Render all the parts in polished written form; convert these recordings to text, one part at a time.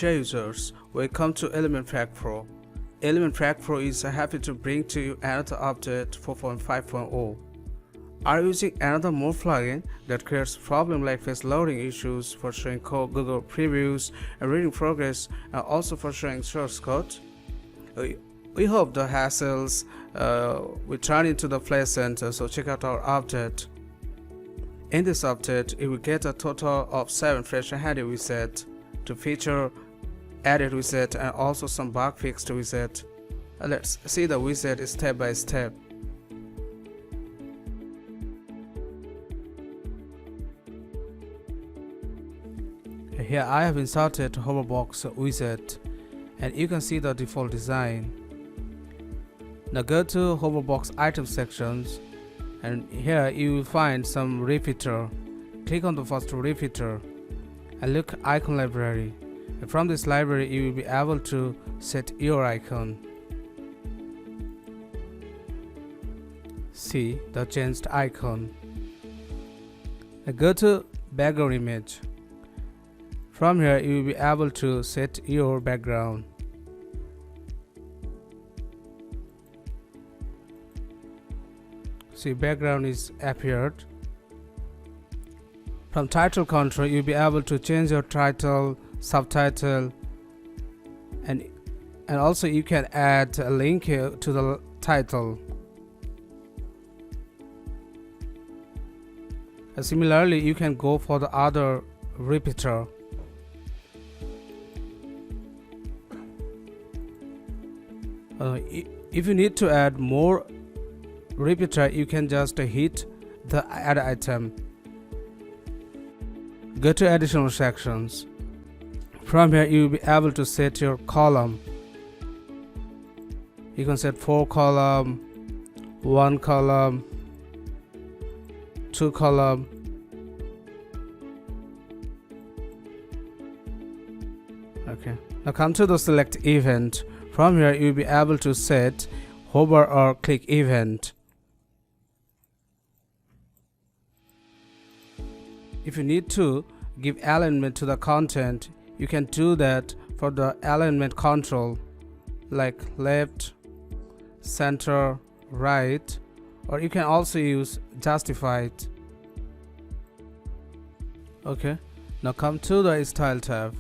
Dear users, welcome to Elementor Pro. Elementor Pro is happy to bring to you another update 4.5.0. Are you using another more plugin that creates problems like face loading issues for showing code, Google previews and reading progress, and also for showing source code? We hope the hassles will turn into the pleasant, so check out our update. In this update, you will get a total of 7 fresh and handy widgets to feature added widget and also some bug fixed widget. Let's see the widget step by step. Here I have inserted Hoverbox widget and you can see the default design. Now go to Hoverbox item sections and here you will find some repeater. Click on the first repeater and look icon library. And from this library you will be able to set your icon. See the changed icon. Now go to background image. From here you will be able to set your background. See, background is appeared. From title control you'll be able to change your title, subtitle, and also you can add a link here to the title. And similarly you can go for the other repeater. If you need to add more repeater, you can just hit the add item. Go to additional sections. From here you will be able to set your column. You can set 4 column, 1 column, 2 column. Okay, now come to the select event. From here you will be able to set hover or click event. If you need to give alignment to the content, you can do that for the alignment control like left, center, right, or you can also use justified. Okay, now come to the style tab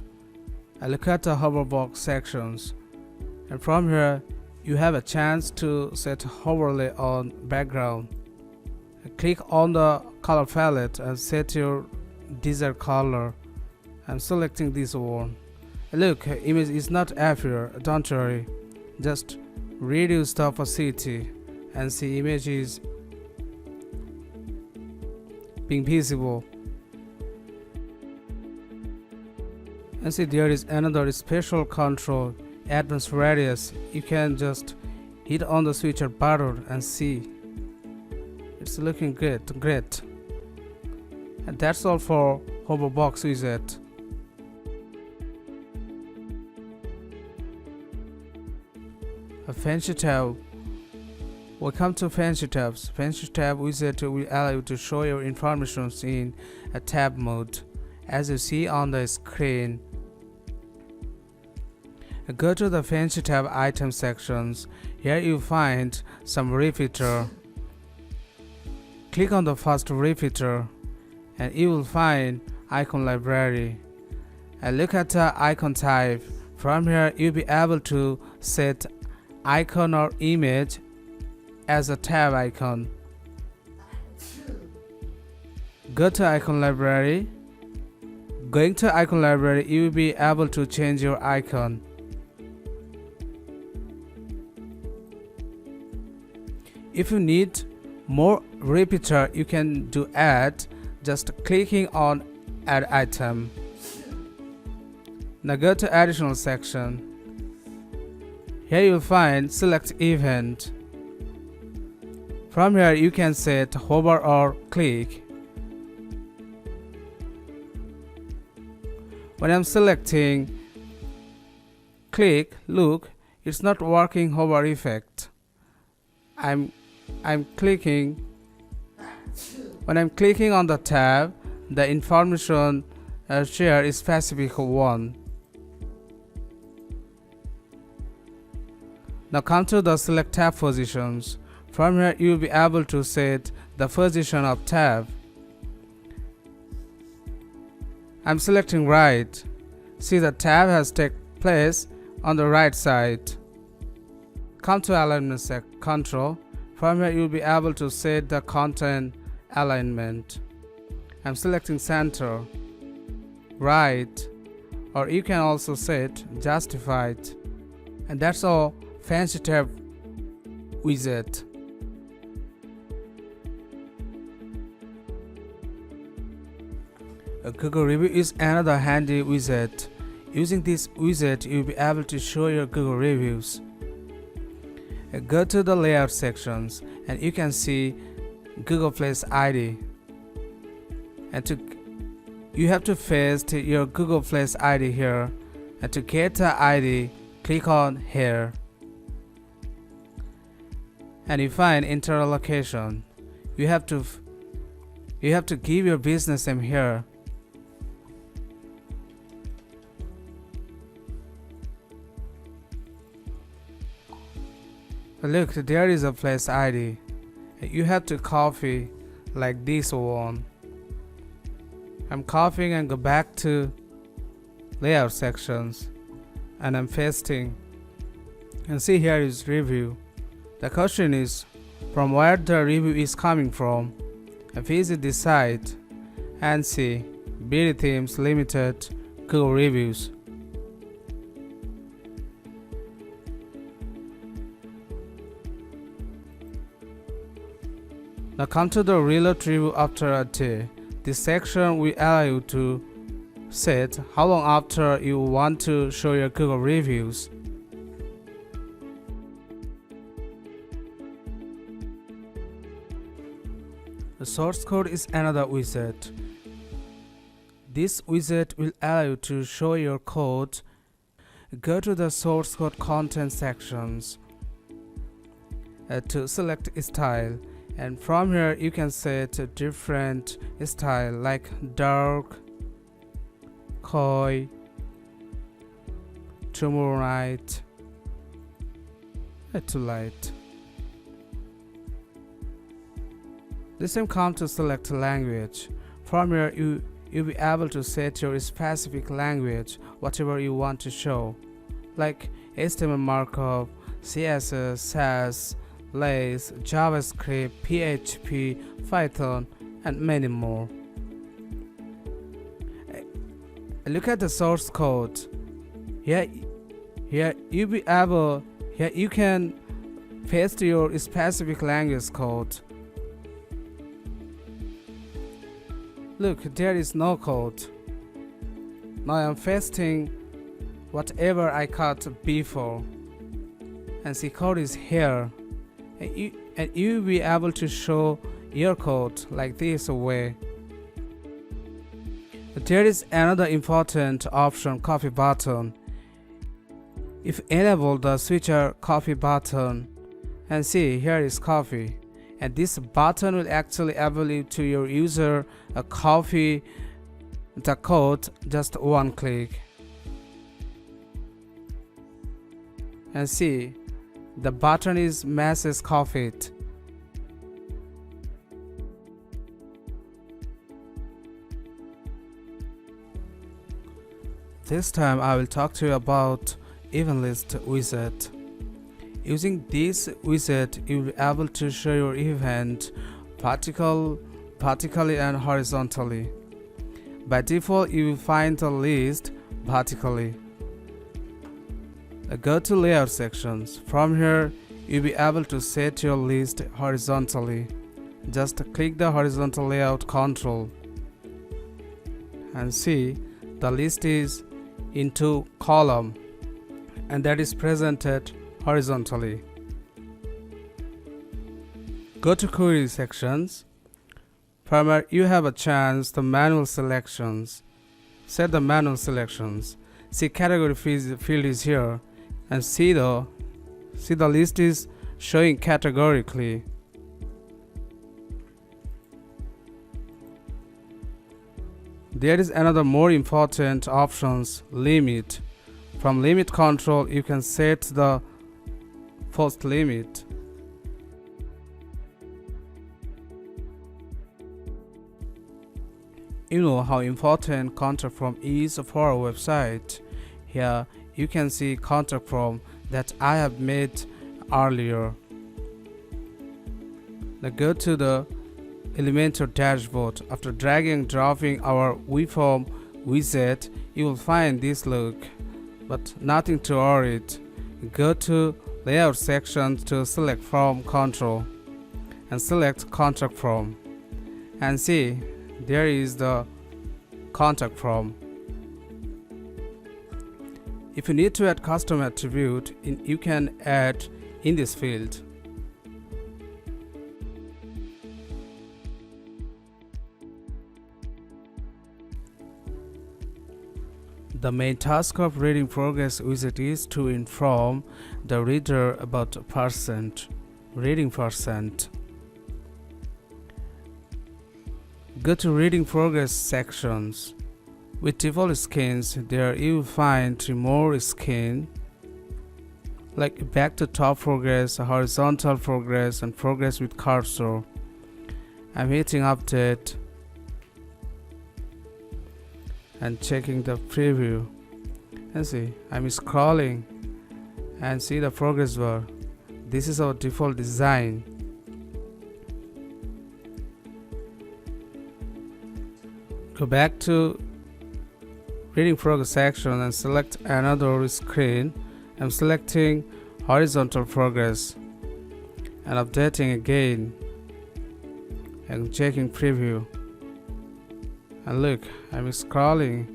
and look at the hoverbox sections, and from here you have a chance to set overlay on background. Click on the color palette and set your desired color. I'm selecting this one. Look, image is not appear, don't worry, just reduce the opacity and see image is being visible. And see there is another special control, advanced radius. You can just hit on the switcher button and see it's looking good, great. And that's all for Hoverbox widget. A fancy tab. Welcome to fancy tabs. Fancy tab widget will allow you to show your information in a tab mode, as you see on the screen. Go to the fancy tab item sections. Here you find some repeater. Click on the first repeater and you will find icon library. And look at the icon type. From here you'll be able to set icon or image as a tab icon. Go to icon library. Going to icon library you will be able to change your icon. If you need more repeater you can do add, just clicking on add item. Now go to additional section. Here you'll find select event. From here you can set hover or click. When I'm selecting click, look, it's not working hover effect. I'm clicking. When I'm clicking on the tab, the information share is specific one. Now come to the select tab positions. From here you will be able to set the position of tab. I'm selecting right. See, the tab has taken place on the right side. Come to alignment control. From here you will be able to set the content alignment. I'm selecting center, right, or you can also set justified. And that's all fancy tab widget. A Google review is another handy widget. Using this widget, you'll be able to show your Google reviews. Go to the layout sections and you can see Google Place ID. And you have to paste your Google Place ID here. And to get the ID, click on here. And you find internal location. You have to give your business name here. Look, there is a place ID. You have to copy like this one. I'm copying and go back to layout sections and I'm pasting. And see, here is review. The question is from where the review is coming from. And visit this site and see BdThemes Limited Google reviews. Now come to the reload review after a day. This section will allow you to set how long after you want to show your Google reviews. The source code is another widget. This widget will allow you to show your code. Go to the source code content sections to select style. And from here you can set a different style like dark, koi, tomorrow night, to light. This time come to select language. From here you'll be able to set your specific language, whatever you want to show, like HTML markup, CSS, SAS, Lace, JavaScript, PHP, Python, and many more. Look at the source code. Here you can paste your specific language code. Look, there is no code. Now I'm pasting whatever I cut before. And see, code is here. And you'll be able to show your code like this way. There is another important option, copy button. If enable the switcher copy button, and see, here is copy, and this button will actually enable to your user a copy the code just one click. And see, the button is message copied. This time I will talk to you about event list widget. Using this widget, you will be able to show your event vertically and horizontally. By default, you will find the list vertically. Go to layout sections. From here, you'll be able to set your list horizontally. Just click the horizontal layout control and see the list is into column and that is presented horizontally. Go to query sections. From here, you have a chance the manual selections. Set the manual selections. See, category field is here. And see the list is showing categorically. There is another more important options, limit. From limit control you can set the post limit. You know how important contact form is for our website. Here you can see contact form that I have made earlier. Now go to the Elementor dashboard. After dragging and dropping our V4 widget, you will find this look, but nothing to worry it. Go to layout section to select form control and select contact form, and see there is the contact form. If you need to add custom attribute, you can add in this field. The main task of reading progress widget is to inform the reader about reading percent. Go to reading progress sections. With default skins, there you will find more skin like back to top progress, horizontal progress, and progress with cursor. I'm hitting update and checking the preview, and see I'm scrolling and see the progress bar. This is our default design. Go back to reading progress section and select another screen. I'm selecting horizontal progress and updating again and checking preview. And look, I'm scrolling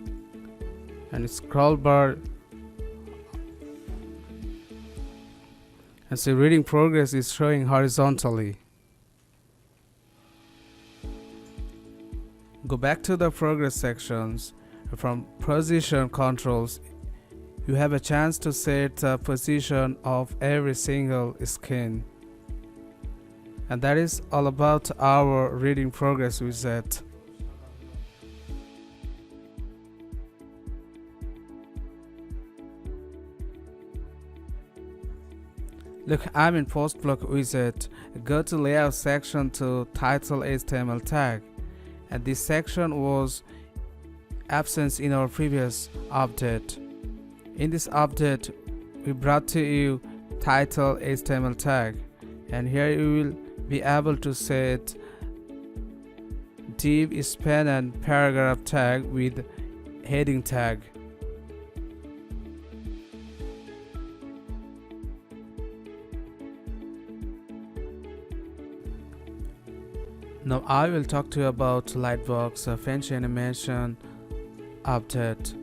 and scroll bar, and see reading progress is showing horizontally. Go back to the progress sections. From position controls, you have a chance to set the position of every single skin. And that is all about our reading progress widget. Look, I'm in post block widget. Go to layout section to title HTML tag, and this section was absent in our previous update. In this update, we brought to you title HTML tag, and here you will be able to set div, span, and paragraph tag with heading tag. Now I will talk to you about Lightbox fancy animation update.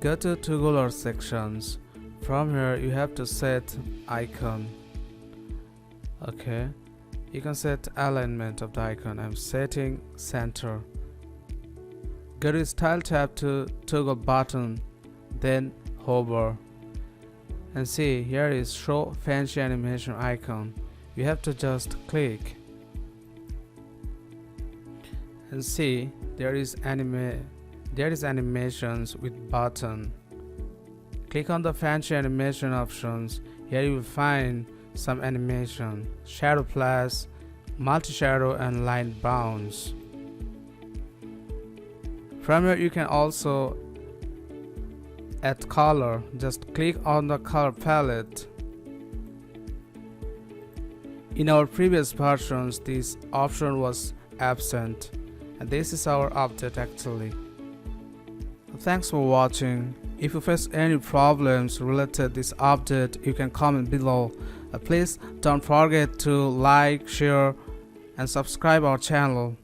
Go to toggler sections. From here you have to set icon. Okay, you can set alignment of the icon. I'm setting center. Go to style tab to toggle button, then hover, and see here is show fancy animation icon. You have to just click and see there is animations with button. Click on the fancy animation options. Here you will find some animation: shadow plus, multi-shadow, and line bounce. From here you can also add color. Just click on the color palette. In our previous versions this option was absent, and this is our update actually. Thanks for watching. If you face any problems related to this update, you can comment below. Please don't forget to like, share, and subscribe our channel.